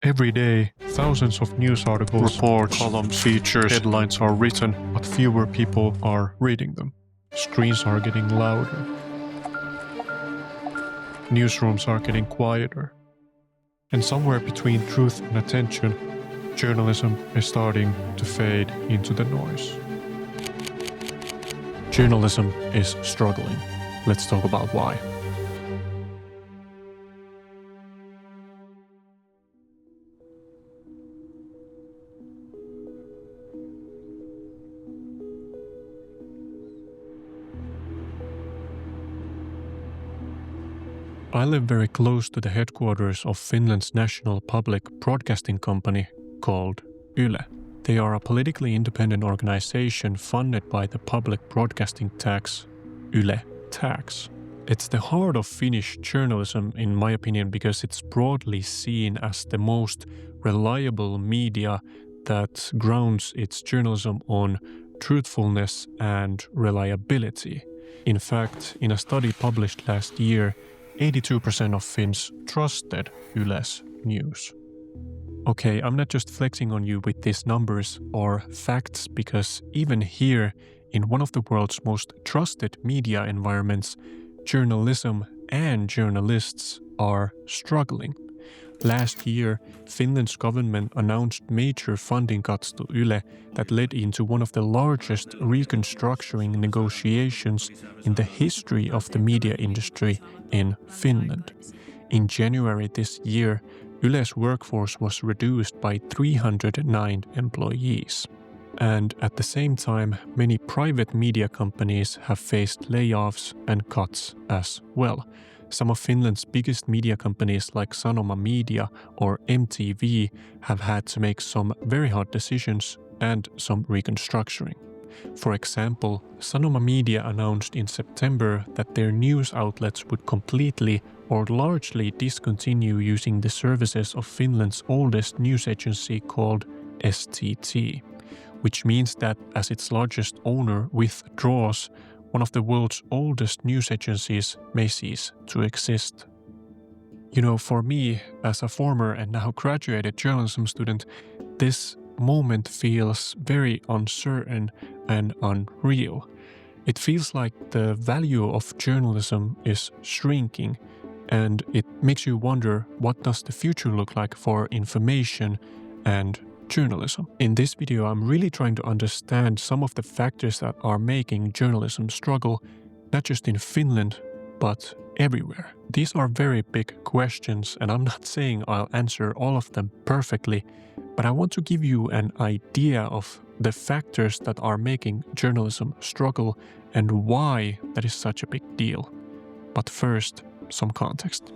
Every day, thousands of news articles, reports, columns, features, headlines are written, but fewer people are reading them. Screens are getting louder. Newsrooms are getting quieter. And somewhere between truth and attention, journalism is starting to fade into the noise. Journalism is struggling. Let's talk about why. I live very close to the headquarters of Finland's national public broadcasting company called Yle. They are a politically independent organization funded by the public broadcasting tax, Yle tax. It's the heart of Finnish journalism, in my opinion, because it's broadly seen as the most reliable media that grounds its journalism on truthfulness and reliability. In fact, in a study published last year, 82% of Finns trusted Yle's news. Okay, I'm not just flexing on you with these numbers or facts, because even here, in one of the world's most trusted media environments, journalism and journalists are struggling. Last year, Finland's government announced major funding cuts to Yle that led into one of the largest reconstructuring negotiations in the history of the media industry in Finland. In January this year, Yle's workforce was reduced by 309 employees. And at the same time, many private media companies have faced layoffs and cuts as well. Some of Finland's biggest media companies like Sanoma Media or MTV have had to make some very hard decisions and some reconstructuring. For example, Sanoma Media announced in September that their news outlets would completely or largely discontinue using the services of Finland's oldest news agency called STT, which means that as its largest owner withdraws, one of the world's oldest news agencies may cease to exist. You know, for me, as a former and now graduated journalism student, this moment feels very uncertain and unreal. It feels like the value of journalism is shrinking, and it makes you wonder, what does the future look like for information and journalism? In this video, I'm really trying to understand some of the factors that are making journalism struggle, not just in Finland, but everywhere. These are very big questions, and I'm not saying I'll answer all of them perfectly, but I want to give you an idea of the factors that are making journalism struggle and why that is such a big deal. But first, some context.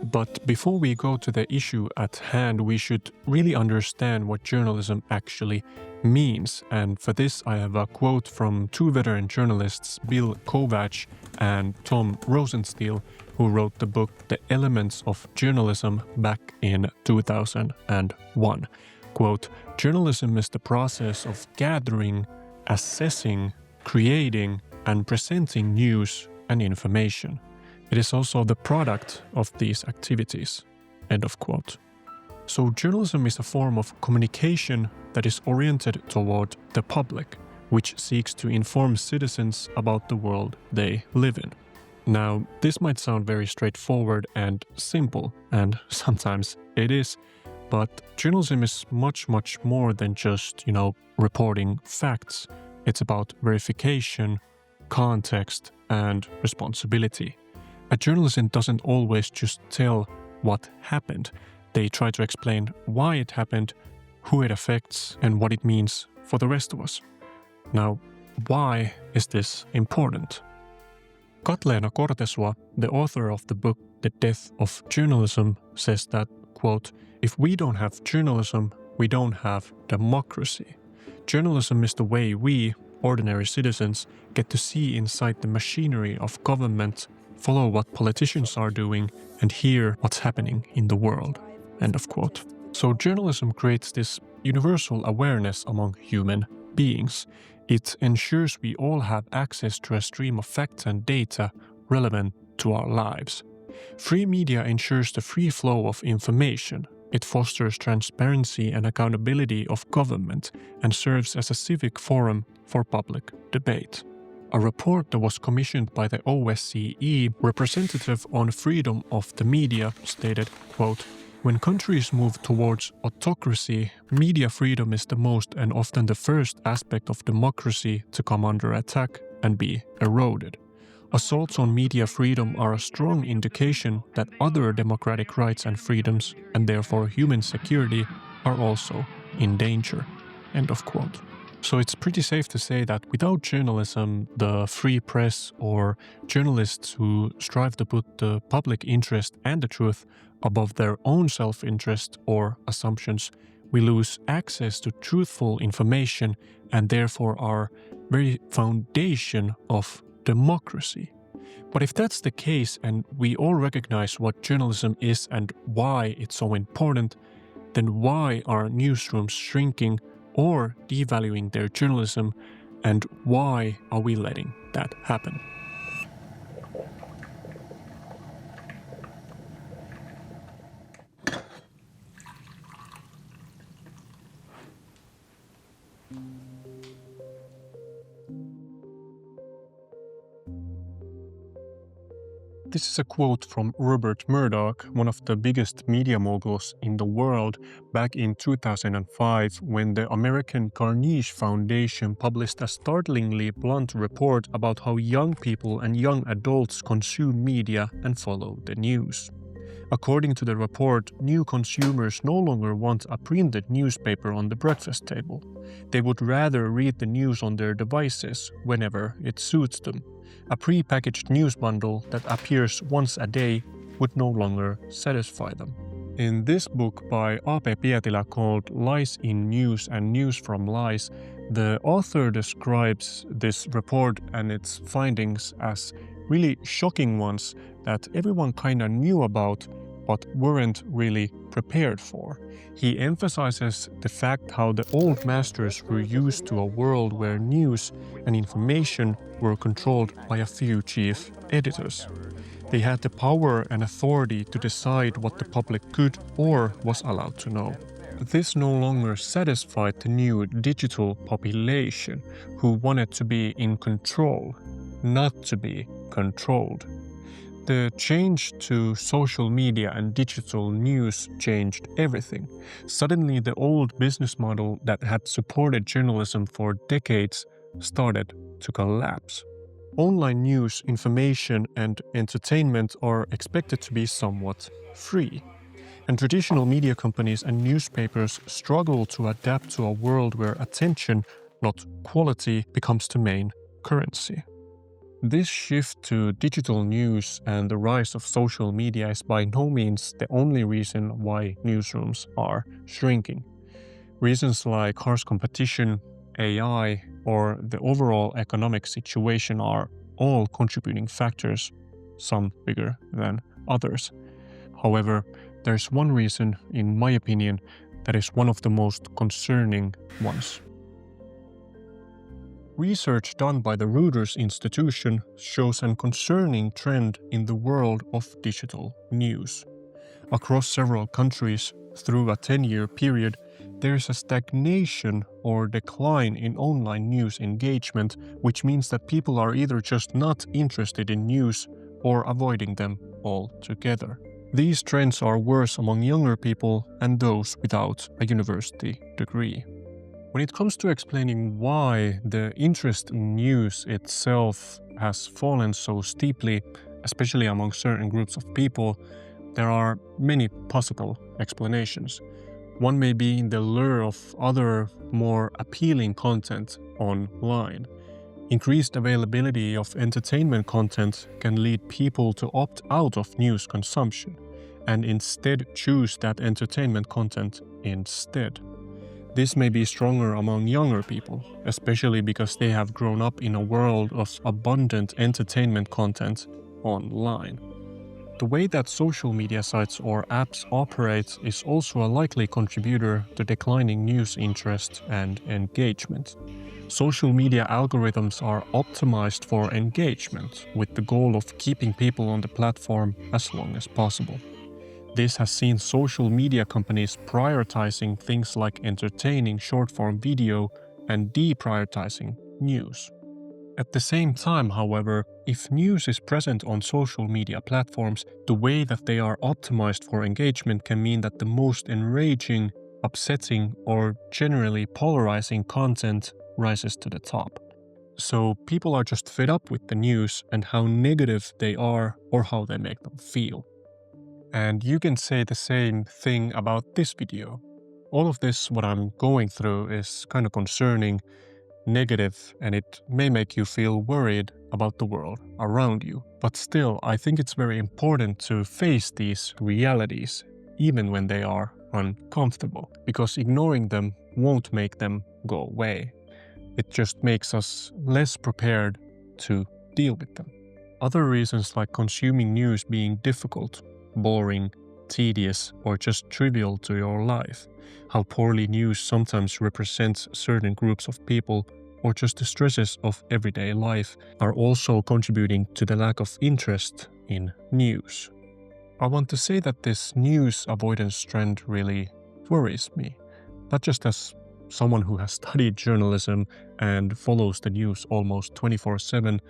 But before we go to the issue at hand, we should really understand what journalism actually means. And for this, I have a quote from two veteran journalists, Bill Kovacs and Tom Rosenstiel, who wrote the book The Elements of Journalism back in 2001. Quote, "Journalism is the process of gathering, assessing, creating, and presenting news and information. It is also the product of these activities." End of quote. So journalism is a form of communication that is oriented toward the public, which seeks to inform citizens about the world they live in. Now, this might sound very straightforward and simple, and sometimes it is, but journalism is much, much more than just, reporting facts. It's about verification, context, and responsibility. A journalist doesn't always just tell what happened. They try to explain why it happened, who it affects, and what it means for the rest of us. Now, why is this important? Katleena Kortesua, the author of the book The Death of Journalism, says that, quote, "If we don't have journalism, we don't have democracy. Journalism is the way we, ordinary citizens, get to see inside the machinery of government, follow what politicians are doing, and hear what's happening in the world." End of quote. So journalism creates this universal awareness among human beings. It ensures we all have access to a stream of facts and data relevant to our lives. Free media ensures the free flow of information. It fosters transparency and accountability of government and serves as a civic forum for public debate. A report that was commissioned by the OSCE representative on freedom of the media stated, quote, "When countries move towards autocracy, media freedom is the most and often the first aspect of democracy to come under attack and be eroded. Assaults on media freedom are a strong indication that other democratic rights and freedoms, and therefore human security, are also in danger." End of quote. So it's pretty safe to say that without journalism, the free press, or journalists who strive to put the public interest and the truth above their own self-interest or assumptions, we lose access to truthful information and therefore our very foundation of democracy. But if that's the case and we all recognize what journalism is and why it's so important, then why are newsrooms shrinking or devaluing their journalism, and why are we letting that happen? This is a quote from Rupert Murdoch, one of the biggest media moguls in the world, back in 2005 when the American Carnegie Foundation published a startlingly blunt report about how young people and young adults consume media and follow the news. According to the report, new consumers no longer want a printed newspaper on the breakfast table. They would rather read the news on their devices whenever it suits them. A pre-packaged news bundle that appears once a day would no longer satisfy them. In this book by A.P. Pietilä called Lies in News and News from Lies, the author describes this report and its findings as really shocking ones that everyone kinda knew about but weren't really prepared for. He emphasizes the fact how the old masters were used to a world where news and information were controlled by a few chief editors. They had the power and authority to decide what the public could or was allowed to know. This no longer satisfied the new digital population, who wanted to be in control, not to be controlled. The change to social media and digital news changed everything. Suddenly, the old business model that had supported journalism for decades started to collapse. Online news, information, and entertainment are expected to be somewhat free. And traditional media companies and newspapers struggle to adapt to a world where attention, not quality, becomes the main currency. This shift to digital news and the rise of social media is by no means the only reason why newsrooms are shrinking. Reasons like harsh competition, AI, or the overall economic situation are all contributing factors, some bigger than others. However, there's one reason, in my opinion, that is one of the most concerning ones. Research done by the Reuters Institution shows a concerning trend in the world of digital news. Across several countries, through a 10-year period, there is a stagnation or decline in online news engagement, which means that people are either just not interested in news or avoiding them altogether. These trends are worse among younger people and those without a university degree. When it comes to explaining why the interest in news itself has fallen so steeply, especially among certain groups of people, there are many possible explanations. One may be in the lure of other, more appealing content online. Increased availability of entertainment content can lead people to opt out of news consumption and instead choose that entertainment content instead. This may be stronger among younger people, especially because they have grown up in a world of abundant entertainment content online. the way that social media sites or apps operate is also a likely contributor to declining news interest and engagement. Social media algorithms are optimized for engagement, with the goal of keeping people on the platform as long as possible. This has seen social media companies prioritizing things like entertaining short-form video and deprioritizing news. At the same time, however, if news is present on social media platforms, the way that they are optimized for engagement can mean that the most enraging, upsetting, or generally polarizing content rises to the top. So people are just fed up with the news and how negative they are or how they make them feel. And you can say the same thing about this video. All of this, what I'm going through, is kind of concerning, negative, and it may make you feel worried about the world around you. But still, I think it's very important to face these realities, even when they are uncomfortable, because ignoring them won't make them go away. It just makes us less prepared to deal with them. Other reasons like consuming news being difficult, boring, tedious, or just trivial to your life, how poorly news sometimes represents certain groups of people, or just the stresses of everyday life are also contributing to the lack of interest in news. I want to say that this news avoidance trend really worries me, not just as someone who has studied journalism and follows the news almost 24/7,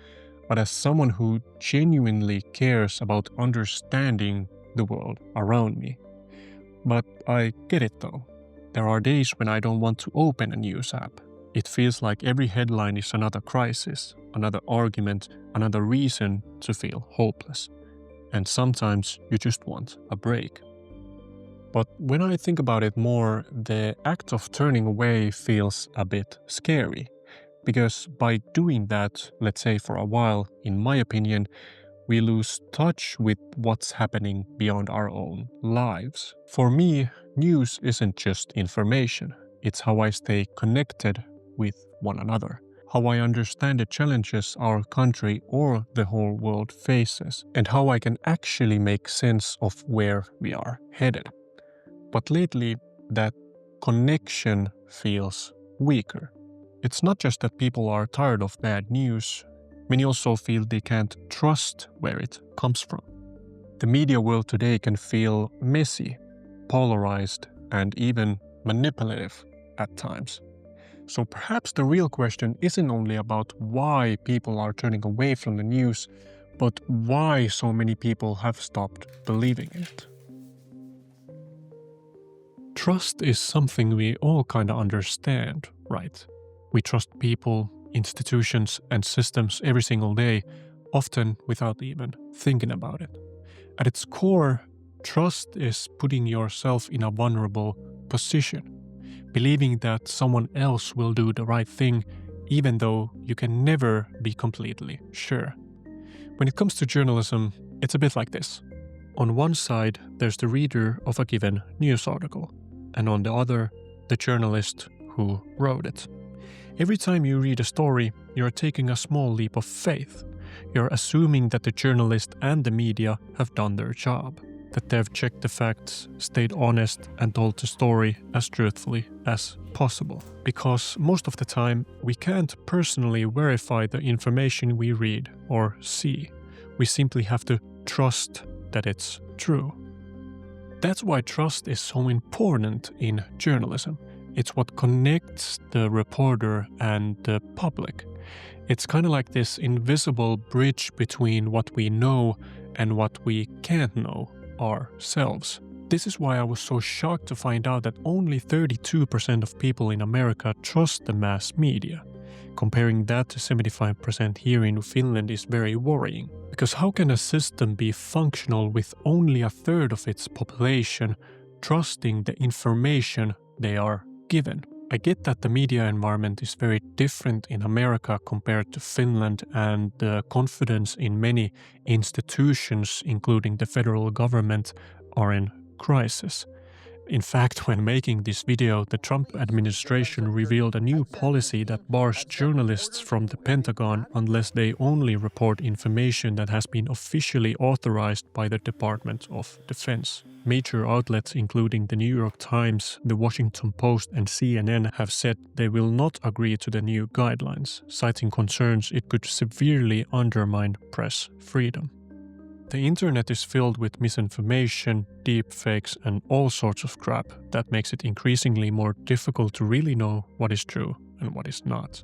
but as someone who genuinely cares about understanding the world around me. But I get it though. There are days when I don't want to open a news app. It feels like every headline is another crisis, another argument, another reason to feel hopeless. And sometimes you just want a break. But when I think about it more, the act of turning away feels a bit scary. Because by doing that, let's say for a while, in my opinion, we lose touch with what's happening beyond our own lives. For me, news isn't just information. It's how I stay connected with one another, how I understand the challenges our country or the whole world faces, and how I can actually make sense of where we are headed. But lately, that connection feels weaker. It's not just that people are tired of bad news, many also feel they can't trust where it comes from. The media world today can feel messy, polarized, and even manipulative at times. So perhaps the real question isn't only about why people are turning away from the news, but why so many people have stopped believing it. Trust is something we all kind of understand, right? We trust people, institutions, and systems every single day, often without even thinking about it. At its core, trust is putting yourself in a vulnerable position, believing that someone else will do the right thing, even though you can never be completely sure. When it comes to journalism, it's a bit like this. On one side, there's the reader of a given news article, and on the other, the journalist who wrote it. Every time you read a story, you're taking a small leap of faith. You're assuming that the journalist and the media have done their job, that they've checked the facts, stayed honest, and told the story as truthfully as possible. Because most of the time, we can't personally verify the information we read or see. We simply have to trust that it's true. That's why trust is so important in journalism. It's what connects the reporter and the public. It's kind of like this invisible bridge between what we know and what we can't know ourselves. This is why I was so shocked to find out that only 32% of people in America trust the mass media. Comparing that to 75% here in Finland is very worrying. Because how can a system be functional with only a third of its population trusting the information they are given? I get that the media environment is very different in America compared to Finland, and the confidence in many institutions, including the federal government, are in crisis. In fact, when making this video, the Trump administration revealed a new policy that bars journalists from the Pentagon unless they only report information that has been officially authorized by the Department of Defense. Major outlets including the New York Times, the Washington Post and CNN have said they will not agree to the new guidelines, citing concerns it could severely undermine press freedom. The internet is filled with misinformation, deepfakes, and all sorts of crap that makes it increasingly more difficult to really know what is true and what is not.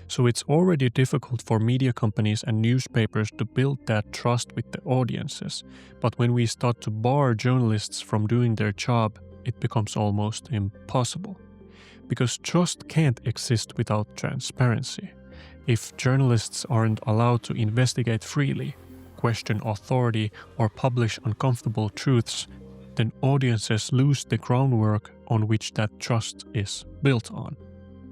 So it's already difficult for media companies and newspapers to build that trust with the audiences, but when we start to bar journalists from doing their job, it becomes almost impossible. Because trust can't exist without transparency. If journalists aren't allowed to investigate freely, question authority, or publish uncomfortable truths, then audiences lose the groundwork on which that trust is built on.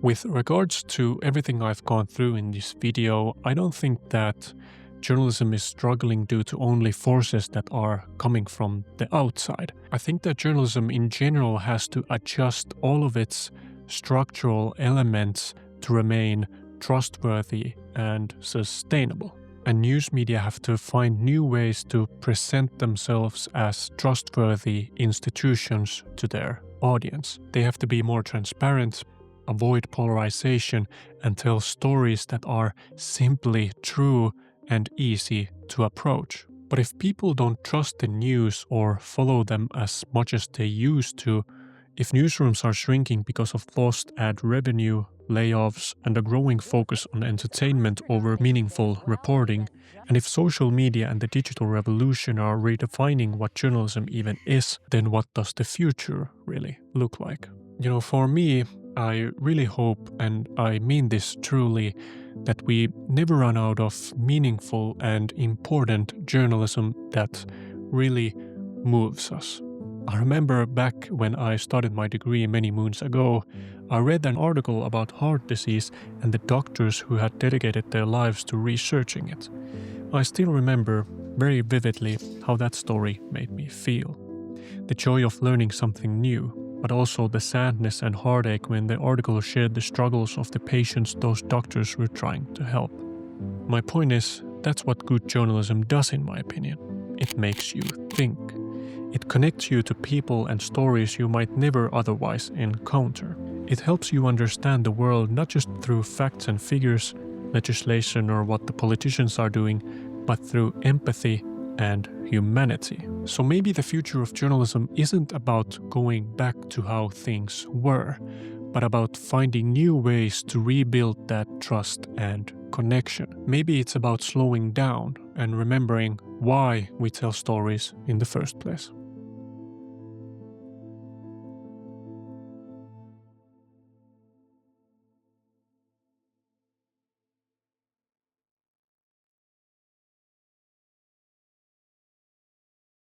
With regards to everything I've gone through in this video, I don't think that journalism is struggling due to only forces that are coming from the outside. I think that journalism in general has to adjust all of its structural elements to remain trustworthy and sustainable. And news media have to find new ways to present themselves as trustworthy institutions to their audience. They have to be more transparent, avoid polarization, and tell stories that are simply true and easy to approach. But if people don't trust the news or follow them as much as they used to, if newsrooms are shrinking because of lost ad revenue, layoffs, and a growing focus on entertainment over meaningful reporting, and if social media and the digital revolution are redefining what journalism even is, then what does the future really look like? For me, I really hope, and I mean this truly, that we never run out of meaningful and important journalism that really moves us. I remember back when I started my degree many moons ago, I read an article about heart disease and the doctors who had dedicated their lives to researching it. I still remember very vividly how that story made me feel. The joy of learning something new, but also the sadness and heartache when the article shared the struggles of the patients those doctors were trying to help. My point is, that's what good journalism does in my opinion. It makes you think. It connects you to people and stories you might never otherwise encounter. It helps you understand the world not just through facts and figures, legislation or what the politicians are doing, but through empathy and humanity. So maybe the future of journalism isn't about going back to how things were, but about finding new ways to rebuild that trust and connection. Maybe it's about slowing down and remembering why we tell stories in the first place.